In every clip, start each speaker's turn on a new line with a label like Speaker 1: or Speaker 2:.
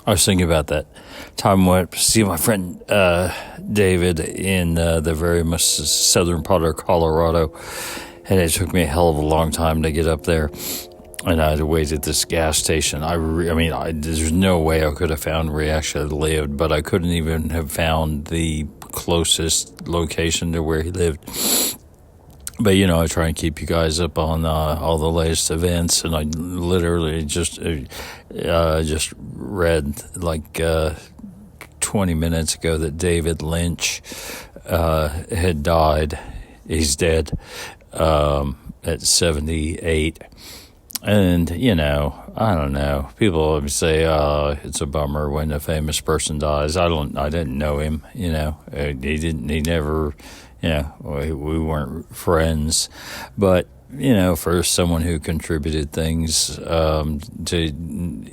Speaker 1: I was thinking about that time I went to see my friend David in the very much southern part of Colorado, and it took me a hell of a long time to get up there, and I had to wait at this gas station. There's no way I could have found where he actually lived, but I couldn't even have found the closest location to where he lived. But, I try and keep you guys up on all the latest events, and I literally just read 20 minutes ago that David Lynch had died. He's dead at 78. And, I don't know. People always say, it's a bummer when a famous person dies. I didn't know him, he never... we weren't friends, but, for someone who contributed things, to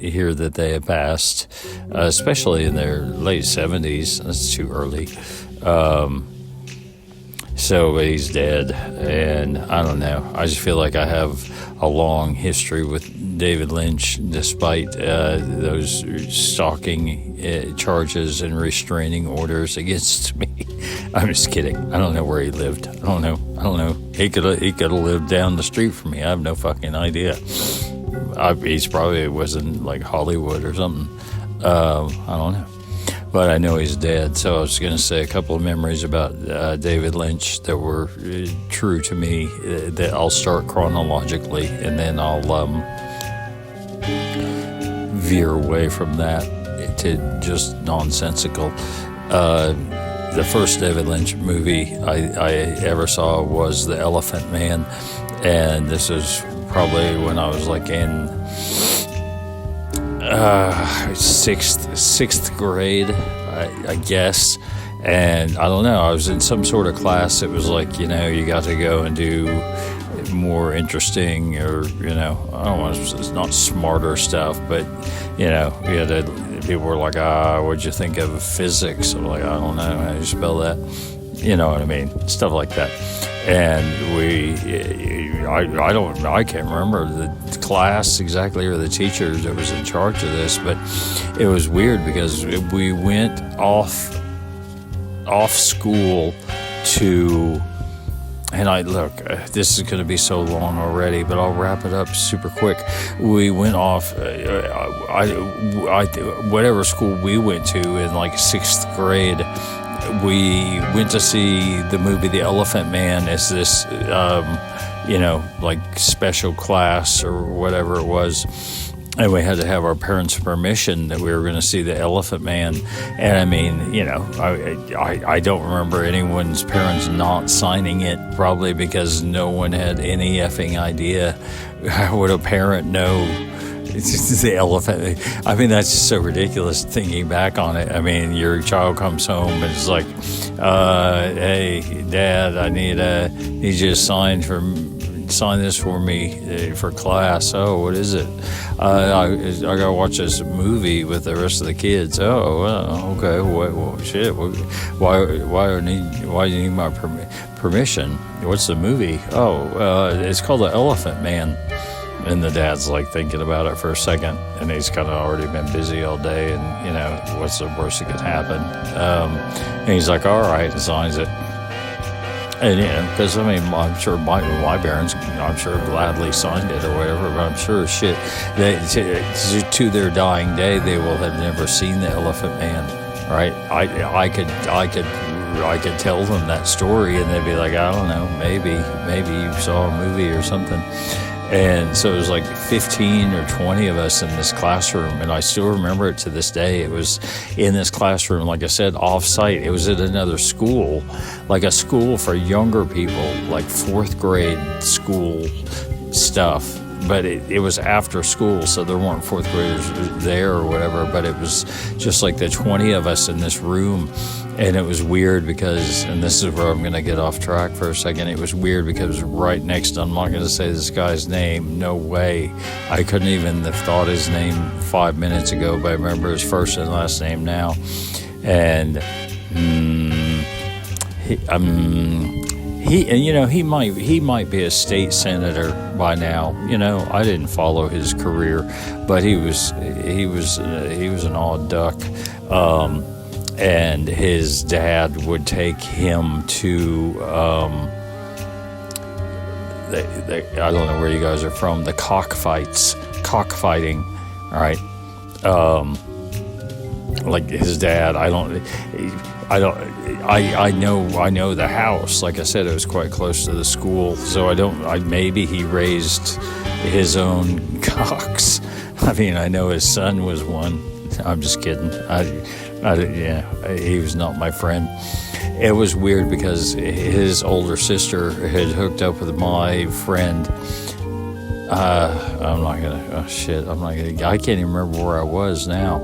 Speaker 1: hear that they had passed, especially in their late 70s, that's too early. But he's dead, and I don't know. I just feel like I have a long history with David Lynch, despite those stalking charges and restraining orders against me. I'm just kidding. I don't know where he lived. I don't know. He could have lived down the street from me. I have no fucking idea. He's probably was in Hollywood or something. I don't know. But I know he's dead, so I was going to say a couple of memories about David Lynch that were true to me, that I'll start chronologically, and then I'll veer away from that to just nonsensical. The first David Lynch movie I ever saw was The Elephant Man, and this was probably when I was in sixth grade, I guess. And I don't know, I was in some sort of class. It was you got to go and do more interesting, or I don't want to, it's not smarter stuff, but you had to, people were like, what'd you think of physics? I'm like, I don't know how you spell that, you know what I mean, stuff like that. And I can't remember the class exactly or the teacher that was in charge of this, but it was weird because we went off school to, and this is going to be so long already, but I'll wrap it up super quick. We went off, whatever school we went to in sixth grade, we went to see the movie The Elephant Man as this, special class or whatever it was. And we had to have our parents' permission that we were going to see The Elephant Man. And I mean, I don't remember anyone's parents not signing it, probably because no one had any effing idea. How would a parent know? It's the elephant. I mean, that's just so ridiculous thinking back on it. I mean, your child comes home and it's like, hey, Dad, I need you to sign this for me for class. Oh, what is it? I gotta watch this movie with the rest of the kids. Oh, well, okay. Shit. Why do you need my permission? What's the movie? Oh, it's called The Elephant Man. And the dad's thinking about it for a second, and he's kind of already been busy all day, and what's the worst that could happen? And he's like, all right, and signs it. And because I'm sure my parents, gladly signed it or whatever, but I'm sure to their dying day they will have never seen The Elephant Man, right? I could tell them that story, and they'd be like, I don't know, maybe you saw a movie or something. And so it was 15 or 20 of us in this classroom, and I still remember it to this day. It was in this classroom, like I said, off-site. It was at another school, a school for younger people, fourth grade school stuff. But it was after school, so there weren't fourth graders there or whatever, but it was just the 20 of us in this room. And it was weird because, and this is where I'm going to get off track for a second, it was weird because right next, I'm not going to say this guy's name, no way. I couldn't even have thought his name 5 minutes ago, but I remember his first and last name he might be a state senator by now. I didn't follow his career, but he was an odd duck. And his dad would take him to I don't know where you guys are from, the cockfighting, all right. Like his dad, I know the house. Like I said, it was quite close to the school, so maybe he raised his own cocks. I mean, I know his son was one. I'm just kidding. He was not my friend. It was weird because his older sister had hooked up with my friend. I can't even remember where I was now.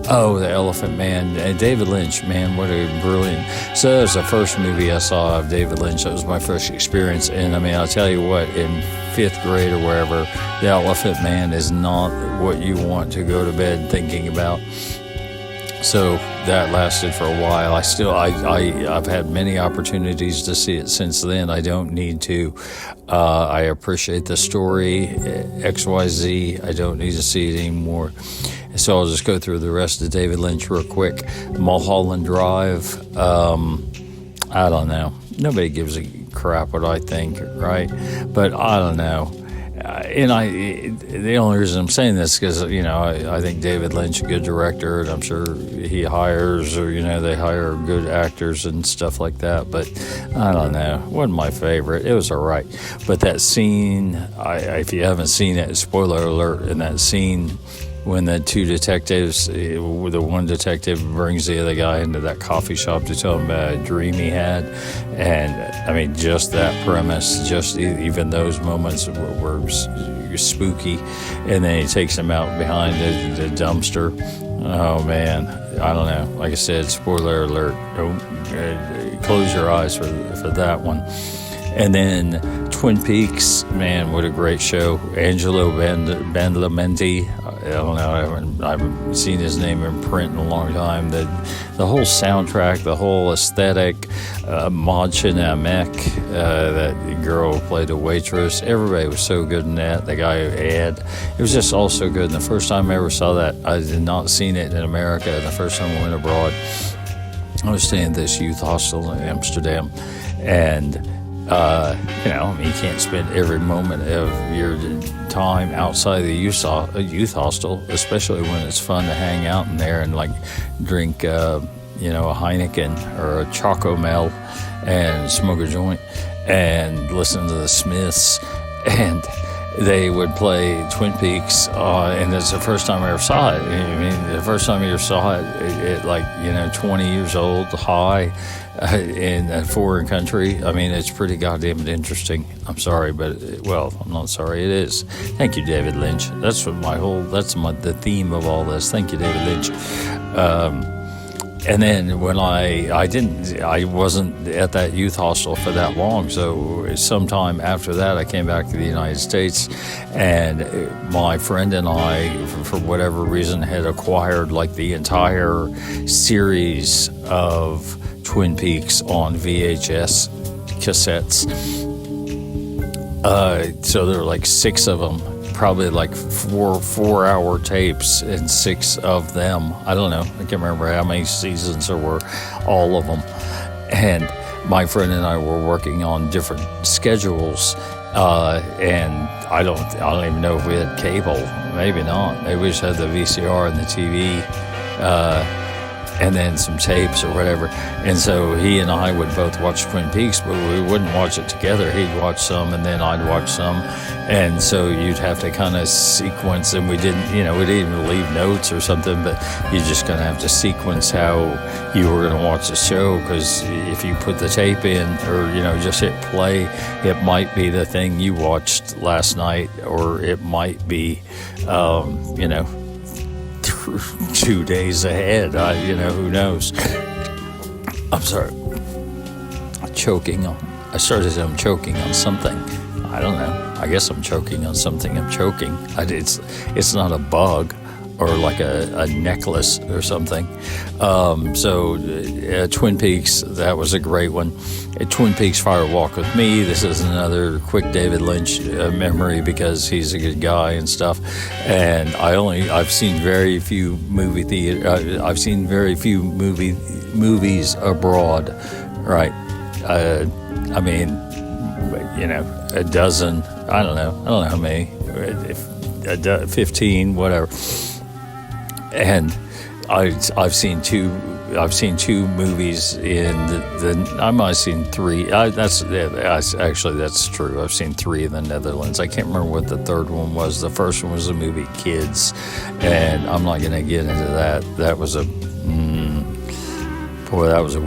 Speaker 1: Oh, The Elephant Man. David Lynch, man, what a brilliant. So that was the first movie I saw of David Lynch. That was my first experience. And I mean, I'll tell you what, in 5th grade or wherever, The Elephant Man is not what you want to go to bed thinking about. So that lasted for a while. I've had many opportunities to see it since then. I don't need to. I appreciate the story, XYZ. I don't need to see it anymore. So I'll just go through the rest of David Lynch real quick. Mulholland Drive. I don't know. Nobody gives a crap what I think, right? But I don't know. The only reason I'm saying this is because, I think David Lynch a good director, and I'm sure he hires, or, they hire good actors and stuff like that. But I don't know. It wasn't my favorite. It was all right. But that scene, if you haven't seen it, spoiler alert, in that scene when the two detectives, the one detective brings the other guy into that coffee shop to tell him about a dream he had. And I mean, just that premise, just even those moments were spooky. And then he takes him out behind the dumpster. Oh man, I don't know. Like I said, spoiler alert. Don't close your eyes for that one. And then Twin Peaks, man, what a great show. Angelo Badalamenti, I don't know, I haven't seen his name in print in a long time. The whole soundtrack, the whole aesthetic, Madchen Amek, that girl who played a waitress, everybody was so good in that. The guy Ed, it was just all so good. And the first time I ever saw that, I had not seen it in America. And the first time I went abroad, I was staying at this youth hostel in Amsterdam, and you can't spend every moment of your time outside the youth hostel, especially when it's fun to hang out in there and like drink, a Heineken or a Choco Mel and smoke a joint and listen to the Smiths. And they would play Twin Peaks, and it's the first time I ever saw it. I mean, the first time I ever saw it 20 years old, high, in a foreign country. I mean, it's pretty goddamn interesting. I'm sorry, but I'm not sorry. It is. Thank you, David Lynch. That's what the theme of all this. Thank you, David Lynch. And then when I wasn't at that youth hostel for that long, so sometime after that I came back to the United States, and my friend and I, for whatever reason, had acquired like the entire series of Twin Peaks on VHS cassettes. So there were like 6 of them, probably like 4-hour tapes, and 6 of them. I don't know. I can't remember how many seasons there were, all of them. And my friend and I were working on different schedules, and I don't even know if we had cable. Maybe not. Maybe we just had the VCR and the TV. And then some tapes or whatever. And so he and I would both watch Twin Peaks, but we wouldn't watch it together. He'd watch some and then I'd watch some. And so you'd have to kind of sequence, and we didn't even leave notes or something, but you just kind of have to sequence how you were going to watch the show, because if you put the tape in or, just hit play, it might be the thing you watched last night, or it might be, 2 days ahead. Who knows? I'm sorry. I'm choking on something. I don't know. I guess I'm choking on something. I'm choking. It's not a bug. or like a necklace or something. Twin Peaks, that was a great one. Twin Peaks Fire Walk with Me, this is another quick David Lynch memory because he's a good guy and stuff. And I've seen very few movies abroad, right? I mean, a dozen, I don't know how many, 15, whatever. And I've seen two movies in I might have seen three. That's true. I've seen three in the Netherlands. I can't remember what the third one was. The first one was the movie Kids, and I'm not going to get into that. That was a boy. That was a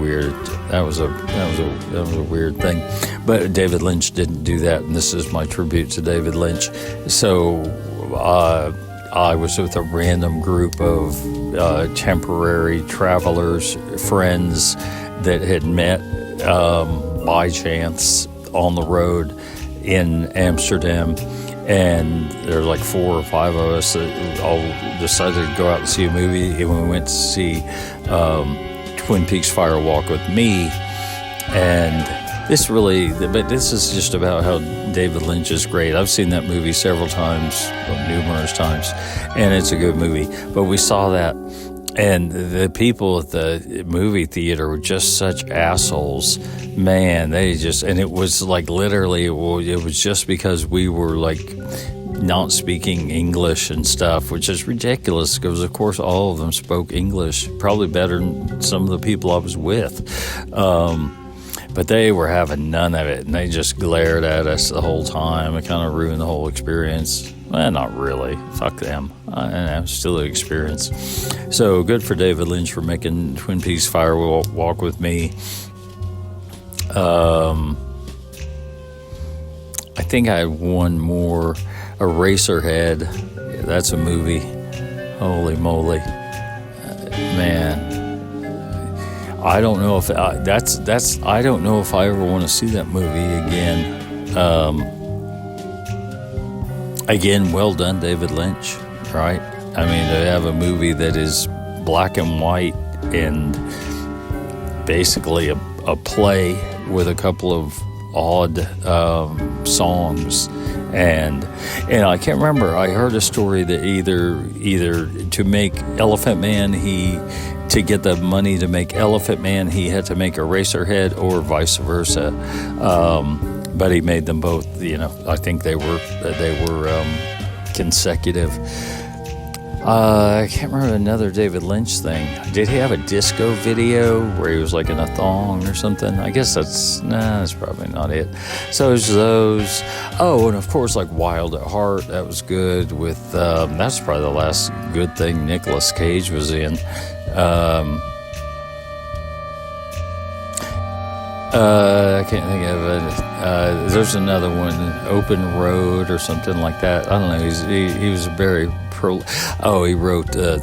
Speaker 1: weird thing. But David Lynch didn't do that, and this is my tribute to David Lynch. So I was with a random group of temporary travelers, friends that had met by chance on the road in Amsterdam. And there were like 4 or 5 of us that all decided to go out and see a movie. And we went to see Twin Peaks Fire Walk with Me. And this is just about how David Lynch is great. I've seen that movie several times, numerous times, and it's a good movie. But we saw that, and the people at the movie theater were just such assholes. Man, and it was like literally, it was just because we were like not speaking English and stuff, which is ridiculous because, of course, all of them spoke English, probably better than some of the people I was with. But they were having none of it, and they just glared at us the whole time. It kind of ruined the whole experience. Well, not really. Fuck them. Still an experience. So good for David Lynch for making Twin Peaks Fire Walk with Me. I think I had one more. Eraserhead. That's a movie. Holy moly. Man. I don't know if I don't know if I ever want to see that movie again. Again, well done, David Lynch, right? I mean, to have a movie that is black and white and basically a play with a couple of odd songs. And I can't remember. I heard a story that either to make Elephant Man, to get the money to make Elephant Man, he had to make Eraserhead, or vice versa. But he made them both. I think they were consecutive. I can't remember another David Lynch thing. Did he have a disco video where he was like in a thong or something? I guess that's probably not it. So there's those. Oh, and of course, like Wild at Heart, that was good. With that's probably the last good thing Nicolas Cage was in. I can't think of it. There's another one, Open Road or something like that. I don't know. He was very he wrote the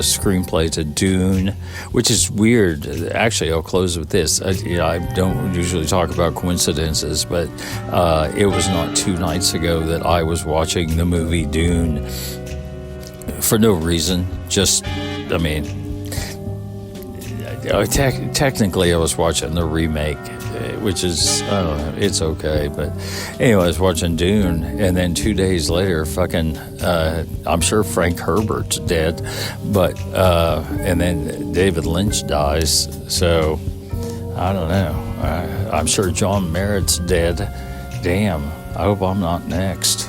Speaker 1: screenplay to Dune, which is weird. Actually, I'll close with this. I don't usually talk about coincidences, but it was not 2 nights ago that I was watching the movie Dune for no reason. Technically, I was watching the remake, which is, I don't know, it's okay. But anyway, I was watching Dune, and then 2 days later, I'm sure Frank Herbert's dead, but, and then David Lynch dies. So, I don't know. I'm sure John Merritt's dead. Damn, I hope I'm not next.